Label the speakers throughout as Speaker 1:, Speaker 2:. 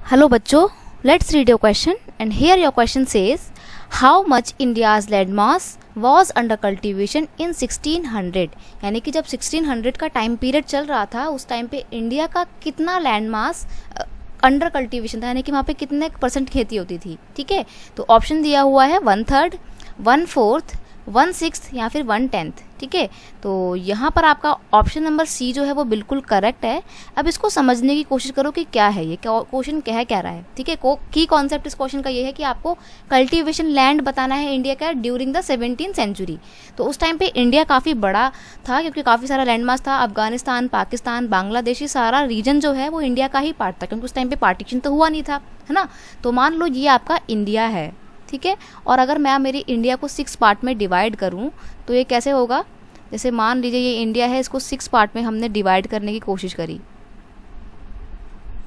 Speaker 1: Hello बच्चों, let's read your question and here your question says how much India's land mass was under cultivation in 1600। यानी कि जब 1600 का time period चल रहा था उस टाइम पे इंडिया का कितना लैंड मास अंडर कल्टीवेशन था, यानी कि वहाँ पे कितने % खेती होती थी। ठीक है, तो ऑप्शन दिया हुआ है 1/3, 1/4, 1/6 या फिर 1/10। ठीक है, तो यहाँ पर आपका ऑप्शन नंबर सी जो है वो बिल्कुल करेक्ट है। अब इसको समझने की कोशिश करो कि क्या है ये, क्वेश्चन क्या रहा है। ठीक है, की कॉन्सेप्ट इस क्वेश्चन का ये है कि आपको कल्टीवेशन लैंड बताना है इंडिया का ड्यूरिंग द 17th सेंचुरी। तो उस टाइम पे इंडिया काफ़ी बड़ा था क्योंकि काफ़ी सारा लैंड मास था। अफगानिस्तान, पाकिस्तान, बांग्लादेश, ये सारा रीजन जो है वो इंडिया का ही पार्ट था क्योंकि उस टाइम पे पार्टीशन तो हुआ नहीं था, है ना। तो मान लो ये आपका इंडिया है। ठीक है, और अगर मैं मेरी इंडिया को 6 पार्ट में डिवाइड करूं तो ये कैसे होगा। जैसे मान लीजिए ये इंडिया है, इसको 6 पार्ट में हमने डिवाइड करने की कोशिश करी।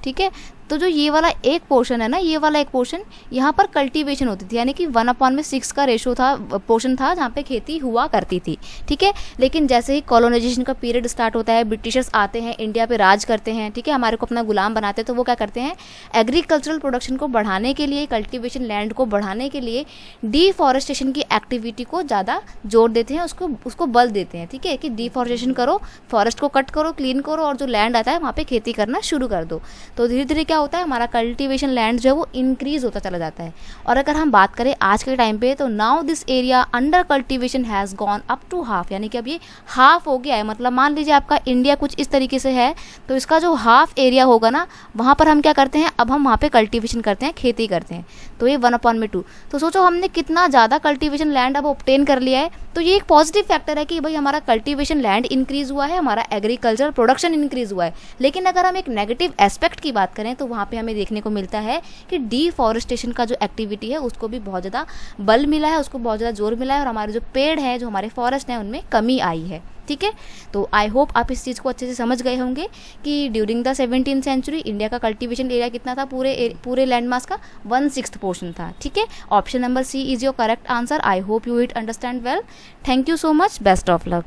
Speaker 1: ठीक है, तो जो ये वाला एक पोर्शन है ना, ये वाला एक पोर्शन यहाँ पर कल्टीवेशन होती थी, यानी कि 1/6 का रेशो था, पोर्शन था जहाँ पे खेती हुआ करती थी। ठीक है, लेकिन जैसे ही कॉलोनाइजेशन का पीरियड स्टार्ट होता है, ब्रिटिशर्स आते हैं, इंडिया पे राज करते हैं, ठीक है, हमारे को अपना गुलाम बनाते हैं, तो वो क्या करते हैं, एग्रीकल्चरल प्रोडक्शन को बढ़ाने के लिए, कल्टिवेशन लैंड को बढ़ाने के लिए डिफॉरेस्टेशन की एक्टिविटी को ज़्यादा जोर देते हैं, उसको बल देते हैं। ठीक है, कि डिफॉरेस्टेशन करो, फॉरेस्ट को कट करो, क्लीन करो और जो लैंड आता है वहाँ पर खेती करना शुरू कर दो। तो धीरे धीरे क्या होता है, हमारा कल्टीवेशन लैंड जो है वो इंक्रीज होता चला जाता है। और अगर हम बात करें आज के टाइम पे, तो now this area under cultivation has gone up to half, यानी कि अब ये हाफ हो गया है। मतलब मान लीजिए आपका इंडिया कुछ इस तरीके से है, तो इसका जो हाफ एरिया होगा ना, वहाँ पर हम क्या करते हैं, अब हम वहाँ पे कल्टीवेशन करते हैं, खेती करते हैं। तो ये 1/2। तो सोचो हमने कितना ज़्यादा कल्टीवेशन लैंड अब ऑब्टेन कर लिया है। तो ये एक पॉजिटिव फैक्टर है कि भाई हमारा कल्टीवेशन लैंड इंक्रीज हुआ है, हमारा एग्रीकल्चर प्रोडक्शन इंक्रीज हुआ है। लेकिन अगर हम एक नेगेटिव एस्पेक्ट की बात करें तो वहाँ पे हमें देखने को मिलता है कि डिफॉरेस्टेशन का जो एक्टिविटी है उसको भी बहुत ज़्यादा बल मिला है, उसको बहुत ज़्यादा जोर मिला है और हमारे जो पेड़ हैं, जो हमारे फॉरेस्ट हैं, उनमें कमी आई है। ठीक है, तो आई होप आप इस चीज़ को अच्छे से समझ गए होंगे कि during the 17th century India का कल्टीवेशन एरिया कितना था, पूरे लैंड मास का 1/6 पोर्शन था। ठीक है, option number C is your correct answer. I hope you it understand well. Thank you so much, best of luck.